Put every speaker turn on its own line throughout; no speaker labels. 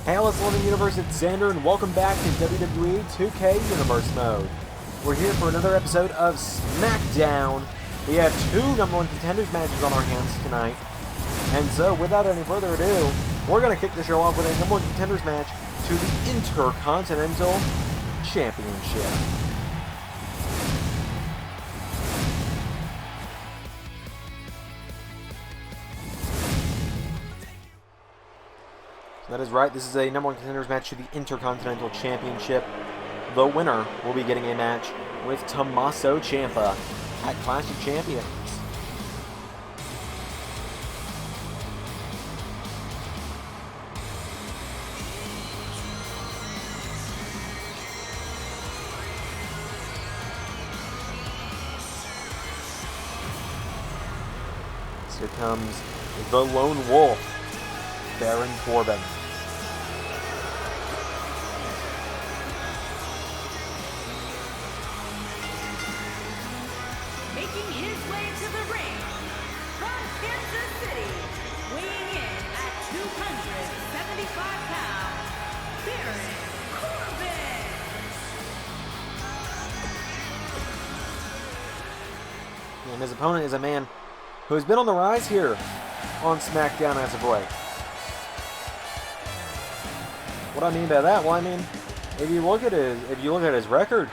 Hey, Alice Living Universe, it's Xander, and welcome back to WWE 2K Universe Mode. We're here for another episode of SmackDown. We have two number one contenders matches on our hands tonight. And so, without any further ado, we're going to kick the show off with a number one contenders match to the Intercontinental Championship. That is right, this is a number one contenders match to the Intercontinental Championship. The winner will be getting a match with Tommaso Ciampa at Clash of Champions. So here comes the Lone Wolf, Baron Corbin.
Making his way to the ring from Kansas City, weighing in at 275 pounds, Baron Corbin.
And his opponent is a man who has been on the rise here on SmackDown as of late. What I mean by that? Well, I mean, if you look at his record,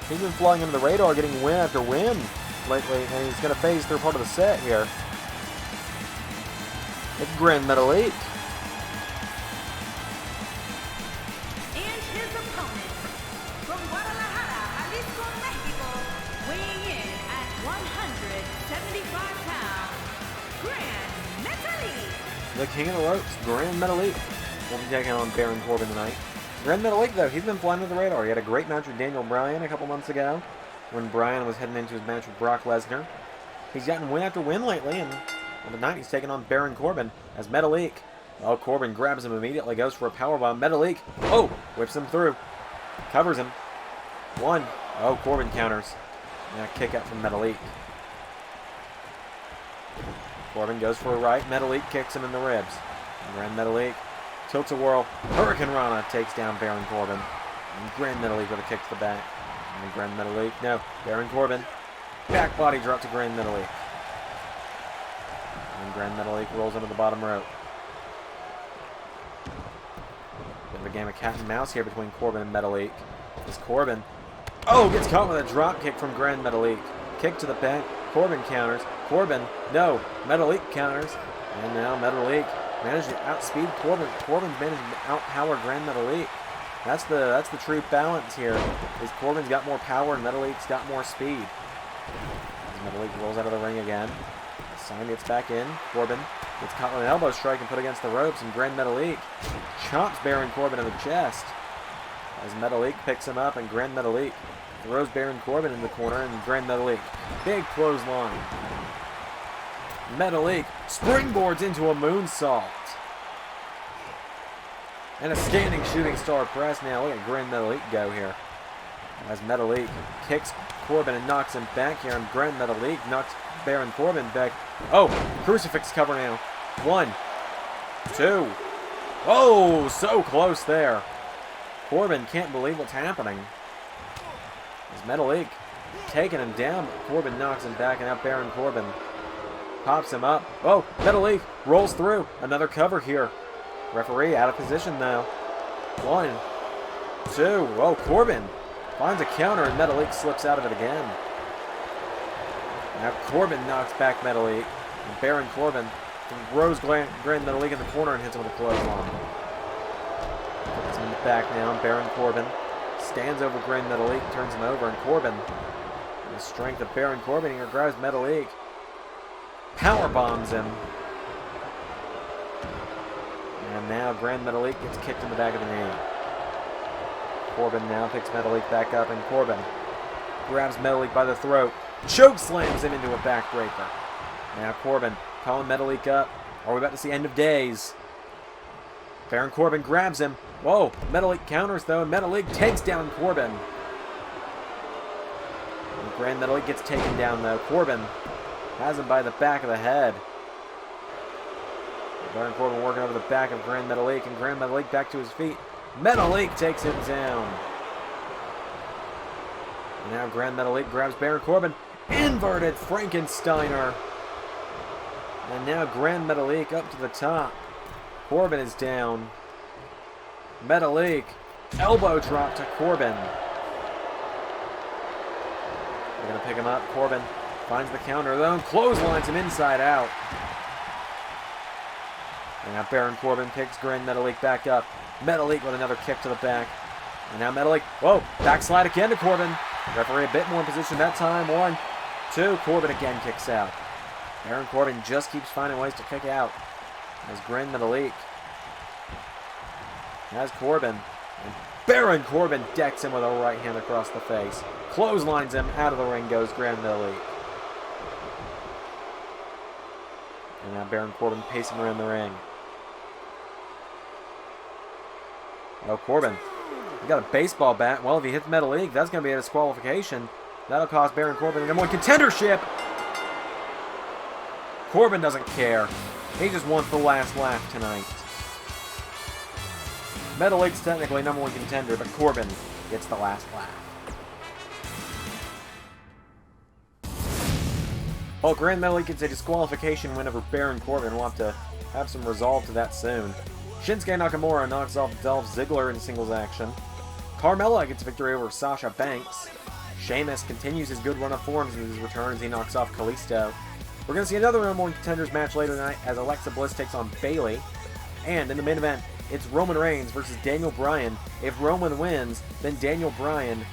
he's been flying under the radar, getting win after win lately, and he's going to phase through part of the set here. It's Gran Metalik.
And his opponent from Guadalajara, Jalisco, Mexico, weighing in at 175 pounds, Gran Metalik.
The King of the Ropes, Gran Metalik, will be taking on Baron Corbin tonight. Gran Metalik, though, he's been flying under the radar. He had a great match with Daniel Bryan a couple months ago, when Bryan was heading into his match with Brock Lesnar. He's gotten win after win lately, and on the night he's taking on Baron Corbin as Metalik. Oh, Corbin grabs him immediately, goes for a powerbomb. Metalik, oh, whips him through. Covers him. One. Oh, Corbin counters. And a kick out from Metalik. Corbin goes for a right. Metalik kicks him in the ribs. Gran Metalik tilts a whirl. Hurricane Rana takes down Baron Corbin. And Gran Metalik with a kick to the back. And Gran Metalik, no, Baron Corbin. Back body drop to Gran Metalik. And Gran Metalik rolls into the bottom rope. Bit of a game of cat and mouse here between Corbin and Metalik. As Corbin, oh, gets caught with a drop kick from Gran Metalik. Kick to the back. Corbin counters. Corbin, no, Metalik counters. And now Metalik managed to outspeed Corbin. Corbin's managed to outpower Gran Metalik. That's the true balance here. Is Corbin's got more power and Metalik's got more speed. As Metalik rolls out of the ring again. Sign gets back in. Corbin gets caught with an elbow strike and put against the ropes, and Gran Metalik chomps Baron Corbin in the chest. As Metalik picks him up, and Gran Metalik throws Baron Corbin in the corner, and Gran Metalik, big clothesline. Metalik springboards into a moonsault. And a standing shooting star press now. Look at Gran Metalik go here. As Metalik kicks Corbin and knocks him back here, and Gran Metalik knocks Baron Corbin back. Oh, crucifix cover now. 1, 2. Oh, so close there. Corbin can't believe what's happening. As Metalik taking him down, Corbin knocks him back, and now Baron Corbin pops him up. Oh, Metalik rolls through. Another cover here. Referee out of position now. 1, 2. Oh, Corbin finds a counter, and Metalik slips out of it again. Now Corbin knocks back Metalik, and Baron Corbin throws Gran Metalik in the corner and hits him with a clothesline. Puts him back now, and Baron Corbin stands over Gran Metalik, turns him over, and Corbin, the strength of Baron Corbin here, grabs Metalik, power bombs him. And now Gran Metalik gets kicked in the back of the knee. Corbin now picks Metalik back up, and Corbin grabs Metalik by the throat, choke slams him into a backbreaker. Now Corbin calling Metalik up. Are we about to see end of days? Baron Corbin grabs him. Whoa, Metalik counters though, and Metalik takes down Corbin. And Gran Metalik gets taken down though. Corbin has him by the back of the head. Baron Corbin working over the back of Gran Metalik, and Gran Metalik back to his feet. Metalik takes him down. And now Gran Metalik grabs Baron Corbin. Inverted Frankensteiner. And now Gran Metalik up to the top. Corbin is down. Metalik. Elbow drop to Corbin. They're going to pick him up. Corbin finds the counter though. Clotheslines him inside out. And now Baron Corbin picks Gran Metalik back up. Metalik with another kick to the back. And now Metalik, whoa, backslide again to Corbin. Referee a bit more in position that time. 1, 2, Corbin again kicks out. Baron Corbin just keeps finding ways to kick out. As Gran Metalik has Corbin. And Baron Corbin decks him with a right hand across the face. Clotheslines him, out of the ring goes Gran Metalik. And now Baron Corbin pacing around the ring. Oh, Corbin. He got a baseball bat. Well, if he hits Metalik, that's going to be a disqualification. That'll cost Baron Corbin the #1 contendership. Corbin doesn't care. He just wants the last laugh tonight. Metalik's technically #1 contender, but Corbin gets the last laugh. Well, Gran Metalik gets a disqualification win over Baron Corbin. We'll have to have some resolve to that soon. Shinsuke Nakamura knocks off Dolph Ziggler in singles action. Carmella gets a victory over Sasha Banks. Sheamus continues his good run of forms in his return as he knocks off Kalisto. We're going to see another #1 contenders match later tonight as Alexa Bliss takes on Bayley. And in the main event, it's Roman Reigns versus Daniel Bryan. If Roman wins, then Daniel Bryan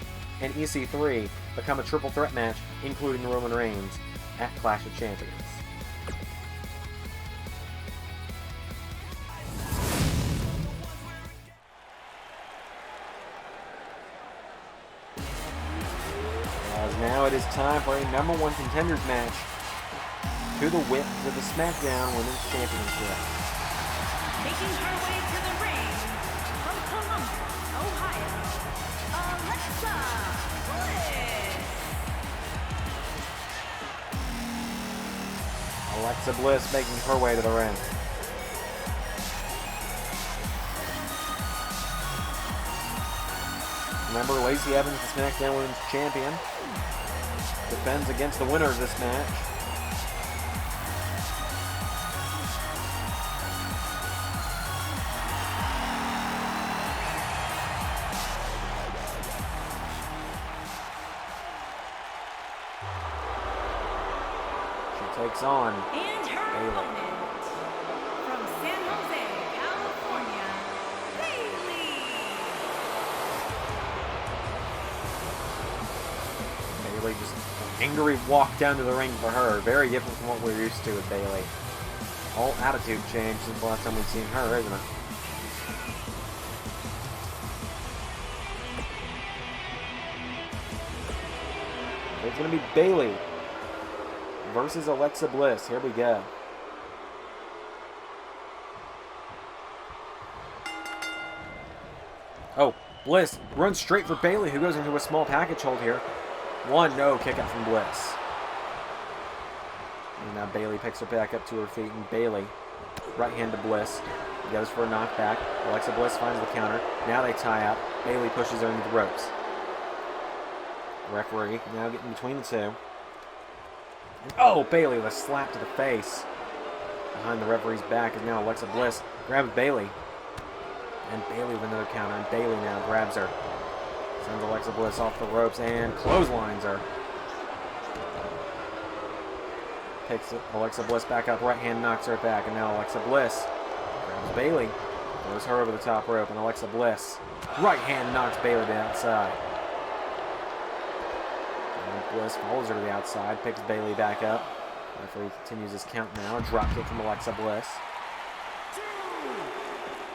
and EC3 become a triple threat match, including Roman Reigns, at Clash of Champions. As now it is time for a #1 contenders match to the SmackDown Women's Championship.
Making her way to the ring from Columbus, Ohio, Alexa Bliss.
Alexa Bliss making her way to the ring. Remember, Lacey Evans, the SmackDown Women's Champion, defends against the winner of this match. Takes on
and her
Bayley.
opponent from San Jose, California, Bayley.
Bayley just an angry walk down to the ring for her. Very different from what we're used to with Bayley. All attitude change since the last time we've seen her, isn't it? It's going to be Bayley versus Alexa Bliss. Here we go. Oh, Bliss runs straight for Bayley, who goes into a small package hold here. 1, no, kick out from Bliss. And now Bayley picks her back up to her feet, and Bayley, right hand to Bliss, goes for a knockback. Alexa Bliss finds the counter. Now they tie up. Bayley pushes her into the ropes. Referee now getting between the two. Oh, Bayley with a slap to the face. Behind the referee's back is now Alexa Bliss. Grabs Bayley. And Bayley with another counter. And Bayley now grabs her. Sends Alexa Bliss off the ropes and clotheslines her. Picks Alexa Bliss back up. Right hand knocks her back. And now Alexa Bliss grabs Bayley. Throws her over the top rope. And Alexa Bliss. Right hand knocks Bayley to the outside. Bliss follows her to the outside, picks Bayley back up. Referee continues his count now. Drop kick from Alexa Bliss.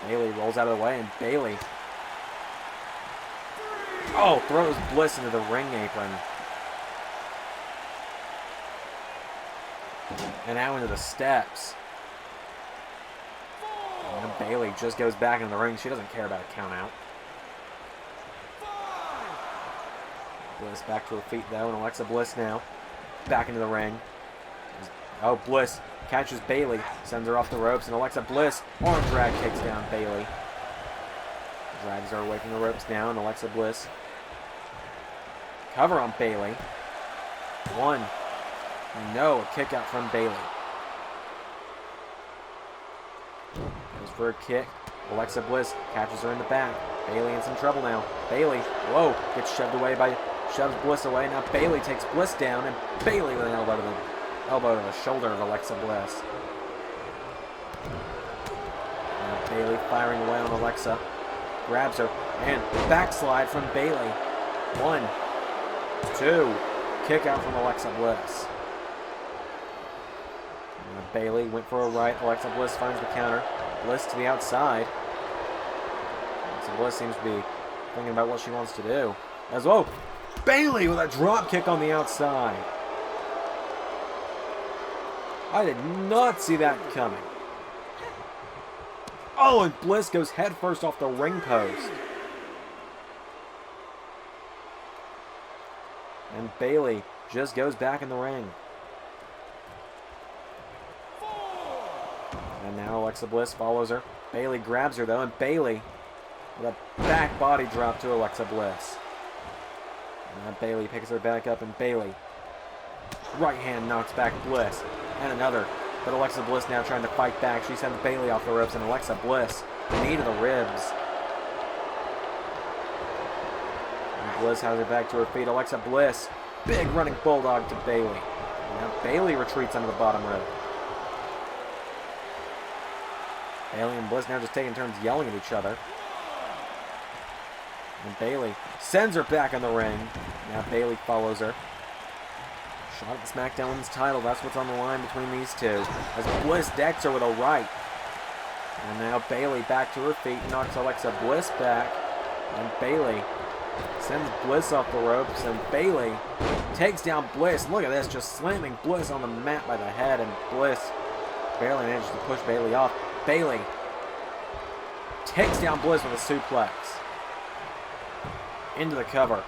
Bayley rolls out of the way, and Bayley throws Bliss into the ring apron. And now into the steps. And Bayley just goes back into the ring. She doesn't care about a count out. Bliss back to her feet though, and Alexa Bliss now back into the ring. Oh, Bliss catches Bayley, sends her off the ropes, and Alexa Bliss arm drag kicks down Bayley. Drags her away from the ropes now, and Alexa Bliss. Cover on Bayley. 1. No, a kick out from Bayley. Goes for a kick. Alexa Bliss catches her in the back. Bayley in some trouble now. Bayley, whoa, gets shoves Bliss away. Now Bayley takes Bliss down, and Bayley with an elbow to the shoulder of Alexa Bliss. Now Bayley firing away on Alexa. Grabs her, and backslide from Bayley. 1, 2, kick out from Alexa Bliss. Now Bayley went for a right. Alexa Bliss finds the counter. Bliss to the outside. Alexa Bliss seems to be thinking about what she wants to do. As well, Bayley with a drop kick on the outside. I did not see that coming. Oh, and Bliss goes headfirst off the ring post. And Bayley just goes back in the ring. And now Alexa Bliss follows her. Bayley grabs her though, and Bayley with a back body drop to Alexa Bliss. And now Bayley picks her back up, and Bayley right hand knocks back Bliss. And another. But Alexa Bliss now trying to fight back. She sends Bayley off the ropes, and Alexa Bliss, knee to the ribs. And Bliss has her back to her feet. Alexa Bliss, big running bulldog to Bayley. And now Bayley retreats under the bottom rope. Bayley and Bliss now just taking turns yelling at each other. And Bayley sends her back in the ring. Now Bayley follows her. Shot at the SmackDown Women's title. That's what's on the line between these two. As Bliss decks her with a right. And now Bayley back to her feet. Knocks Alexa Bliss back. And Bayley sends Bliss off the ropes. And Bayley takes down Bliss. Look at this. Just slamming Bliss on the mat by the head. And Bliss barely manages to push Bayley off. Bayley takes down Bliss with a suplex. Into the cover.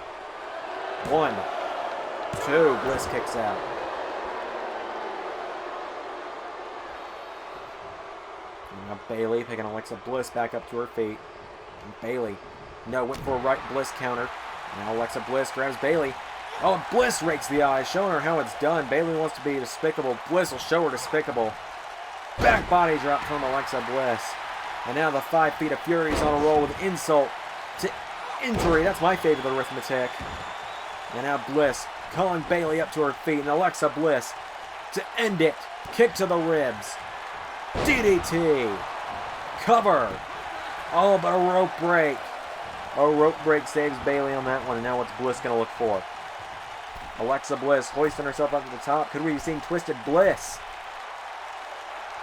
1, 2, Bliss kicks out. And now Bayley picking Alexa Bliss back up to her feet. And Bayley, no, went for a right Bliss counter. Now Alexa Bliss grabs Bayley. Oh, and Bliss rakes the eyes, showing her how it's done. Bayley wants to be despicable. Bliss will show her despicable. Back body drop from Alexa Bliss. And now the 5 Feet of Fury is on a roll with insult to injury. That's my favorite arithmetic. And now Bliss calling Bayley up to her feet, and Alexa Bliss to end it. Kick to the ribs. DDT. Cover. Oh, but a rope break. A rope break saves Bayley on that one, and now what's Bliss going to look for? Alexa Bliss hoisting herself up to the top. Could we be seeing Twisted Bliss?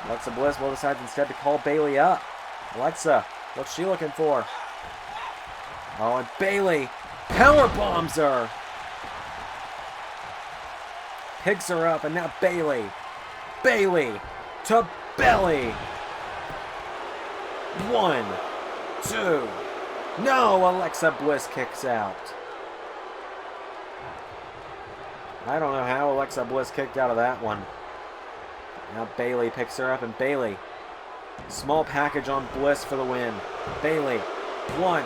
Alexa Bliss will decide instead to call Bayley up. Alexa, what's she looking for? Oh, and Bayley power bombs her. Picks her up, and now Bayley. Bayley to belly. 1, 2. No, Alexa Bliss kicks out. I don't know how Alexa Bliss kicked out of that one. Now Bayley picks her up, and Bayley. Small package on Bliss for the win. Bayley. 1,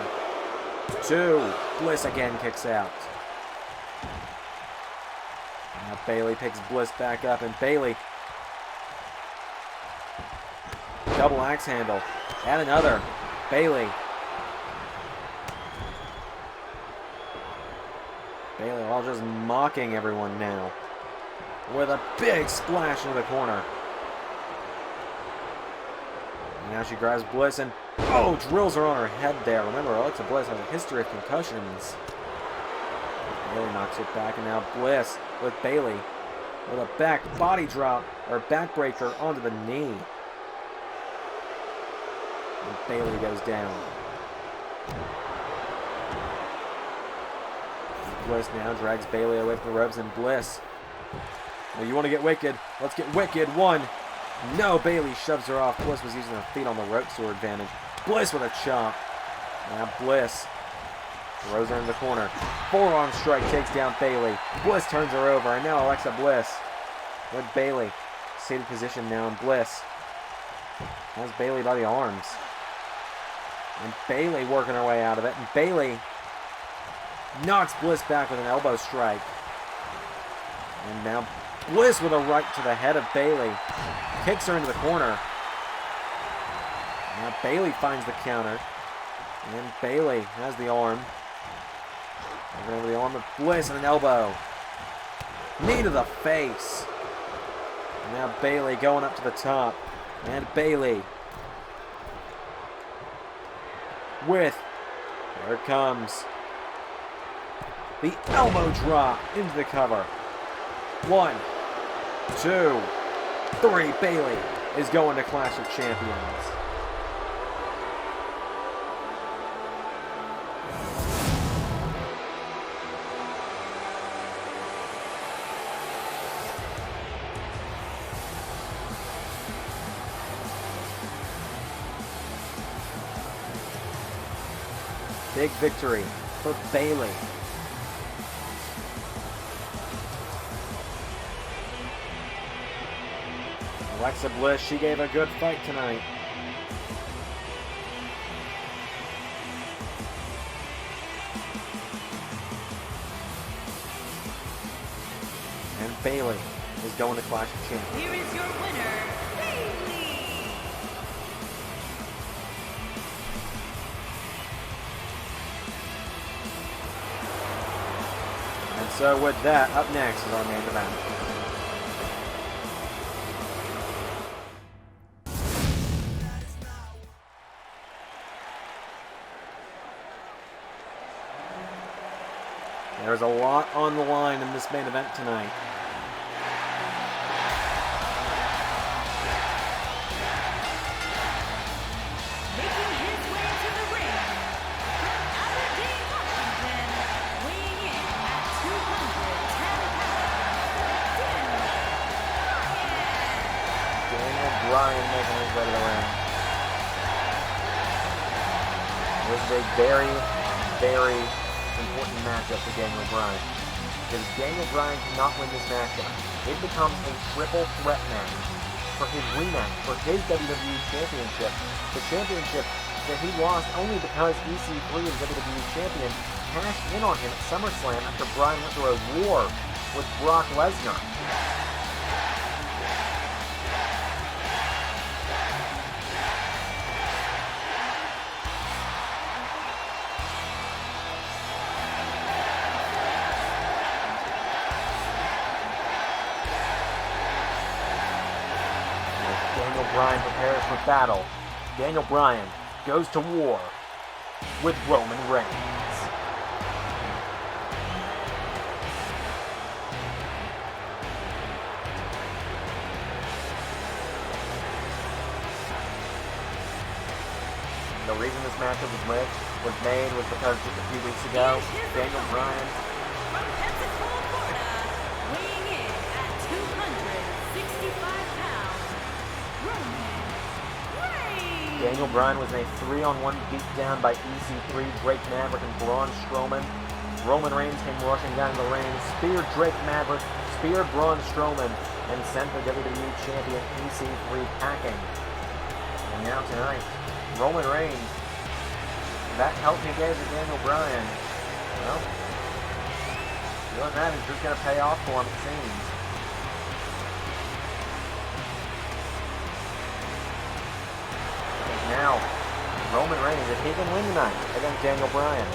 2. Bliss again kicks out. Now Bayley picks Bliss back up, and Bayley. Double axe handle. And another. Bayley. Bayley all just mocking everyone now. With a big splash into the corner. And now she grabs Bliss and, oh, drills her on her head there. Remember, Alexa Bliss has a history of concussions. Bayley knocks it back, and now Bliss with Bayley with a back body drop, or backbreaker onto the knee. And Bayley goes down. Bliss now drags Bayley away from the ropes, and Bliss. Well, you want to get wicked? Let's get wicked. 1. No, Bayley shoves her off. Bliss was using her feet on the ropes to her advantage. Bliss with a chop. Now Bliss throws her in the corner. Forearm strike takes down Bayley. Bliss turns her over, and now Alexa Bliss with Bayley seated position now, and Bliss has Bayley by the arms. And Bayley working her way out of it. And Bayley knocks Bliss back with an elbow strike. And now Bliss with a right to the head of Bayley. Kicks her into the corner. Now Bayley finds the counter. And Bayley has the arm. Over the arm of Bliss and an elbow. Knee to the face. And now Bayley going up to the top. And Bayley with, there it comes, the elbow drop into the cover. 1, 2, 3. Bayley is going to Clash of Champions. Big victory for Bayley. Alexa Bliss, she gave a good fight tonight. And Bayley is going to Clash of Champions.
Here is your winner, Bayley.
And so with that, up next is our main event. There's a lot on the line in this main event tonight.
Making his way to the ring from Aberdeen, Washington, weighing in at 210 pounds,
Daniel Bryan making his way to the ring. This is a very, very important matchup for Daniel Bryan. Because if Daniel Bryan cannot win this matchup, it becomes a triple threat match for his rematch for his WWE Championship. The championship that he lost only because EC3, the WWE Champion, cashed in on him at SummerSlam after Bryan went through a war with Brock Lesnar. Bryan prepares for battle. Daniel Bryan goes to war with Roman Reigns. The reason this matchup was made was because just a few weeks ago, Daniel Bryan
from Pensacola, Florida, weighing in at 265 pounds, Roman Reigns.
Daniel Bryan was in a 3-on-1 beatdown by EC3, Drake Maverick, and Braun Strowman. Roman Reigns came rushing down the ring, speared Drake Maverick, speared Braun Strowman, and sent the WWE Champion EC3 packing. And now tonight, Roman Reigns, that help he gave to Daniel Bryan, well, doing that is just going to pay off for him, it seems. Now, Roman Reigns, if he can win tonight against Daniel Bryan,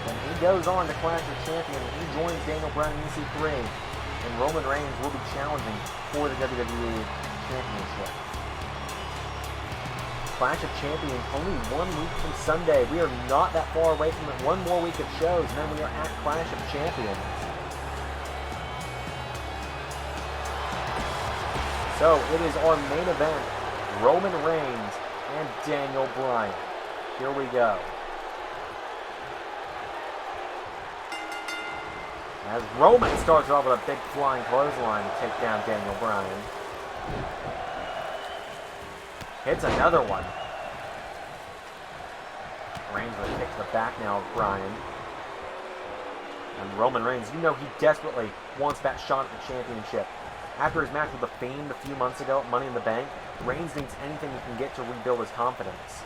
then he goes on to Clash of Champions, he joins Daniel Bryan in EC3, and Roman Reigns will be challenging for the WWE Championship. Clash of Champions only 1 week from Sunday. We are not that far away from it. 1 more week of shows, and then we are at Clash of Champions. So it is our main event, Roman Reigns and Daniel Bryan. Here we go. As Roman starts off with a big flying clothesline to take down Daniel Bryan. Hits another one. Reigns will kick to the back now of Bryan. And Roman Reigns, you know he desperately wants that shot at the championship. After his match with The Fiend a few months ago at Money in the Bank, Reigns needs anything he can get to rebuild his confidence.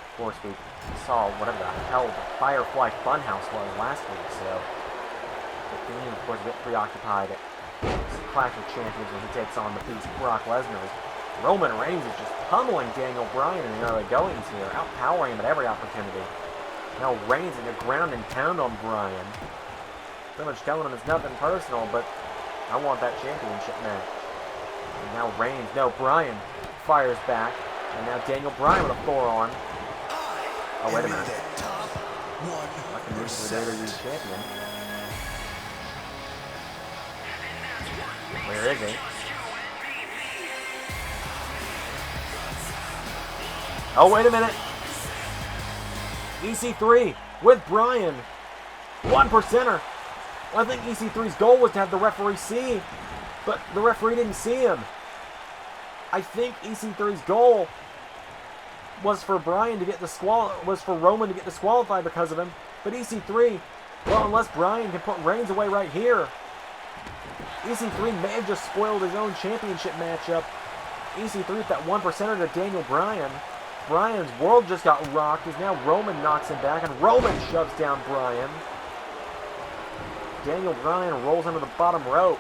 Of course, we saw whatever the hell the Firefly Funhouse was last week, so The Fiend, of course, a bit preoccupied at Clash of Champions when he takes on the Beast Brock Lesnar. Roman Reigns is just pummeling Daniel Bryan in the early goings here, outpowering him at every opportunity. Now Reigns in a ground and pound on Bryan. Pretty much telling him it's nothing personal, but I want that championship match. And now Reigns, no, Bryan fires back. And now Daniel Bryan with a forearm. Oh, wait a minute. I can move to the WWE champion. Where is he? Oh, wait a minute. EC3 with Bryan. 1%er. Well, I think EC3's goal was to have the referee see, but the referee didn't see him. I think EC3's goal was for Roman to get disqualified because of him. But EC3, well, unless Bryan can put Reigns away right here, EC3 may have just spoiled his own championship matchup. EC3 with that 1%er to Daniel Bryan. Bryan's world just got rocked as now Roman knocks him back and Roman shoves down Bryan. Daniel Bryan rolls into the bottom rope.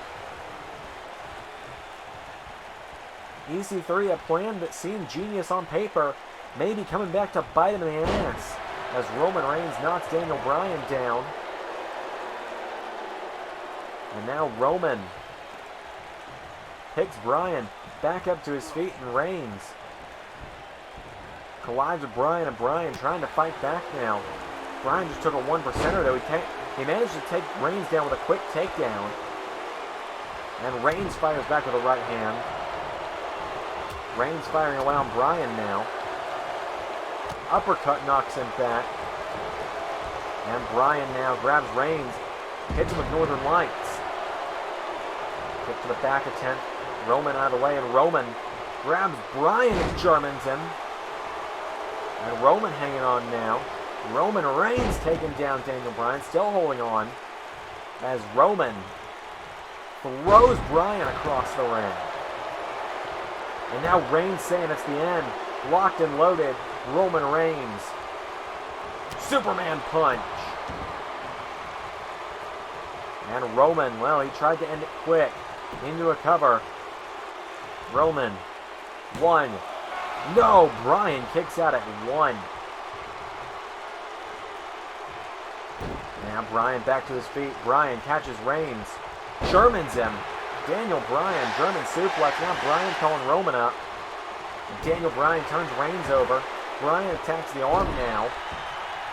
EC3, a plan that seemed genius on paper, may be coming back to bite him in the ass as Roman Reigns knocks Daniel Bryan down. And now Roman picks Bryan back up to his feet, and Reigns collides with Bryan, and Bryan trying to fight back now. Bryan just took a 1%er though. He managed to take Reigns down with a quick takedown. And Reigns fires back with a right hand. Reigns firing away on Bryan now. Uppercut knocks him back. And Bryan now grabs Reigns, hits him with Northern Lights. Kick to the back attempt. Roman out of the way, and Roman grabs Bryan and Germans him. And Roman hanging on now. Roman Reigns taking down Daniel Bryan, still holding on, as Roman throws Bryan across the ring. And now Reigns saying it's the end. Locked and loaded, Roman Reigns. Superman punch. And Roman, well, he tried to end it quick. Into a cover. Roman. 1. No, Bryan kicks out at 1. Now Bryan back to his feet. Bryan catches Reigns. Germans him. Daniel Bryan, German suplex. Now Bryan calling Roman up. And Daniel Bryan turns Reigns over. Bryan attacks the arm now.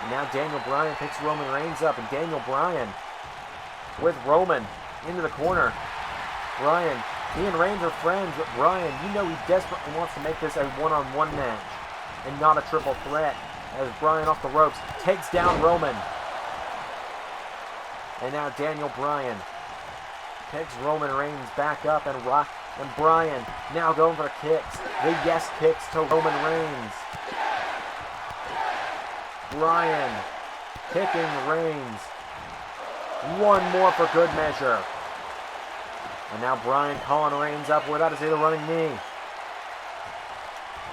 And now Daniel Bryan picks Roman Reigns up. And Daniel Bryan with Roman into the corner. Bryan, he and Reigns are friends, but Bryan, you know he desperately wants to make this a one-on-one match and not a triple threat. As Bryan off the ropes takes down Roman. And now Daniel Bryan picks Roman Reigns back up, and Bryan now going for the kicks. The yes kicks to Roman Reigns. Bryan kicking Reigns. 1 more for good measure. And now Bryan calling Reigns up. We're about to see the running knee.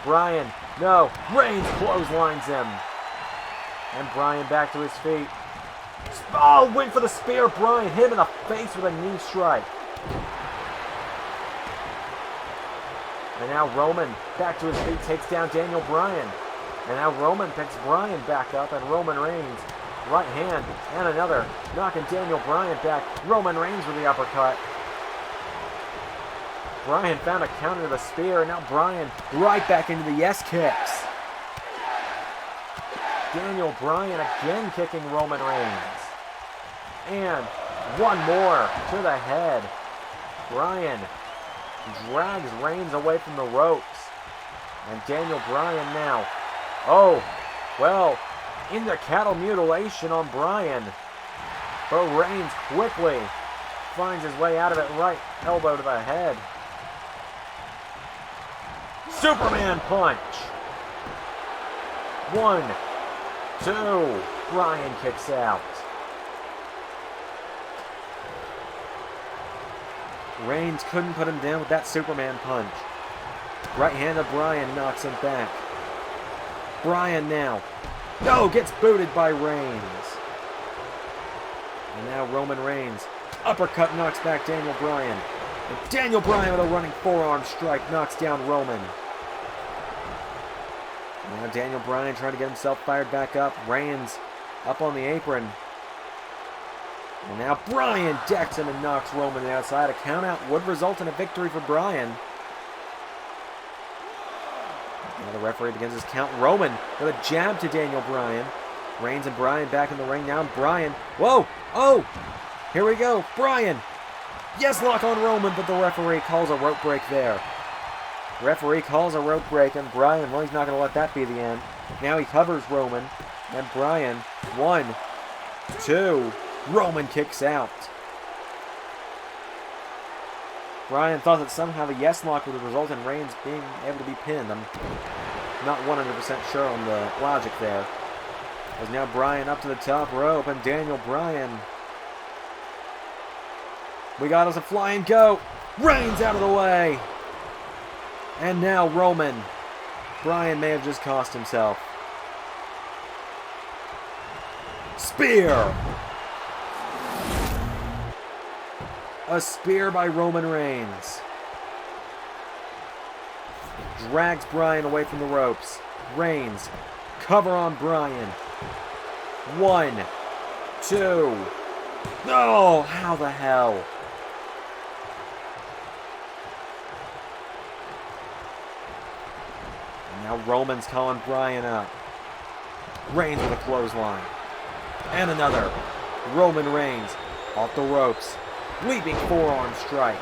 Bryan, no. Reigns clotheslines him. And Bryan back to his feet. Oh, went for the spear. Bryan hit him in the face with a knee strike. And now Roman back to his feet, takes down Daniel Bryan. And now Roman picks Bryan back up, and Roman Reigns, right hand, and another, knocking Daniel Bryan back. Roman Reigns with the uppercut. Bryan found a counter to the spear, and now Bryan right back into the yes kicks. Daniel Bryan again kicking Roman Reigns. And 1 more to the head. Bryan drags Reigns away from the ropes. And Daniel Bryan now. Oh, well, into cattle mutilation on Bryan. But Reigns quickly finds his way out of it. Right elbow to the head. Superman punch. 1, 2. Bryan kicks out. Reigns couldn't put him down with that Superman punch. Right hand of Bryan knocks him back. Bryan now. No, gets booted by Reigns. And now Roman Reigns. Uppercut knocks back Daniel Bryan. And Daniel Bryan with a running forearm strike knocks down Roman. Now Daniel Bryan trying to get himself fired back up. Reigns up on the apron. And now Bryan decks him and knocks Roman to the outside. A countout would result in a victory for Bryan. Now the referee begins his count. Roman with a jab to Daniel Bryan. Reigns and Bryan back in the ring now. Bryan. Whoa! Oh! Here we go. Bryan. Yes, lock on Roman, but the referee calls a rope break there. Referee calls a rope break, and Bryan, well, he's not going to let that be the end. Now he covers Roman, and Bryan, 1, 2, Roman kicks out. Bryan thought that somehow the yes lock would result in Reigns being able to be pinned. I'm not 100% sure on the logic there. As now Bryan up to the top rope, and Daniel Bryan. We got us a flying goat. Reigns out of the way. And now Roman. Bryan may have just cost himself. Spear. A spear by Roman Reigns. Drags Bryan away from the ropes. Reigns. Cover on Bryan. 1, 2. No! How the hell? And now Roman's calling Bryan up. Reigns with a clothesline. And another. Roman Reigns off the ropes. Leaping forearm strike.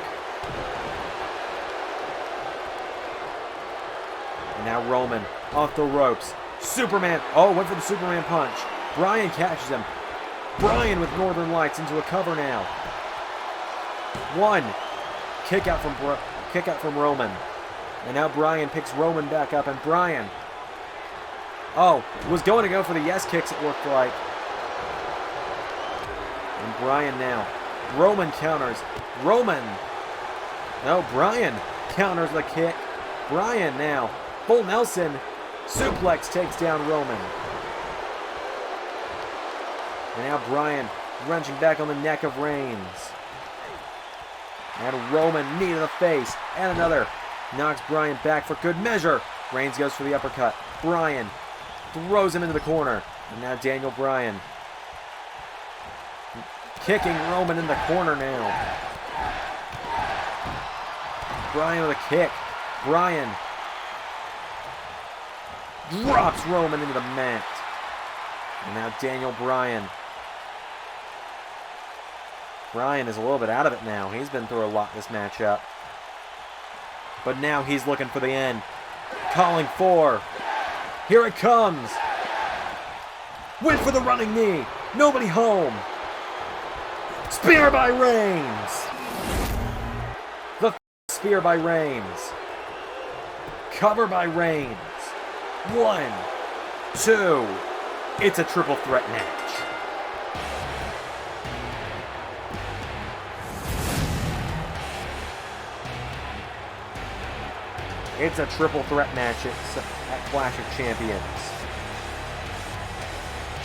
And now Roman off the ropes. Superman. Oh, went for the Superman punch. Bryan catches him. Bryan with Northern Lights into a cover now. 1. Kick out from Roman. And now Bryan picks Roman back up, and Bryan. Oh, was going to go for the yes kicks, it looked like. And Bryan now. Roman counters. Roman. No, Bryan counters the kick. Bryan now. Full Nelson. Suplex takes down Roman. And now Bryan wrenching back on the neck of Reigns. And Roman knee to the face. And another. Knocks Bryan back for good measure. Reigns goes for the uppercut. Bryan throws him into the corner. And now Daniel Bryan. Kicking Roman in the corner now. Bryan with a kick. Bryan drops Roman into the mat. And now Daniel Bryan. Bryan is a little bit out of it now. He's been through a lot this matchup. But now he's looking for the end. Calling for. Here it comes. Went for the running knee. Nobody home. Spear by Reigns. The spear by Reigns. Cover by Reigns. 1, 2. It's a triple threat match. It's a triple threat match at Clash of Champions.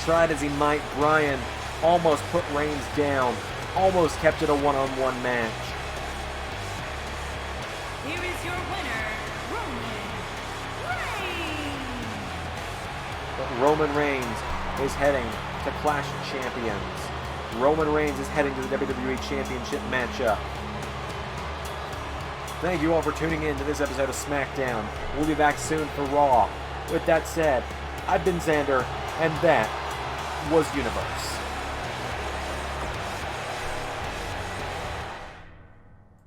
Tried as he might, Bryan almost put Reigns down. Almost kept it a one-on-one match.
Here is your winner, Roman Reigns.
But Roman Reigns is heading to Clash of Champions. Roman Reigns is heading to the WWE Championship matchup. Thank you all for tuning in to this episode of SmackDown. We'll be back soon for Raw. With that said, I've been Xander, and that was Universe.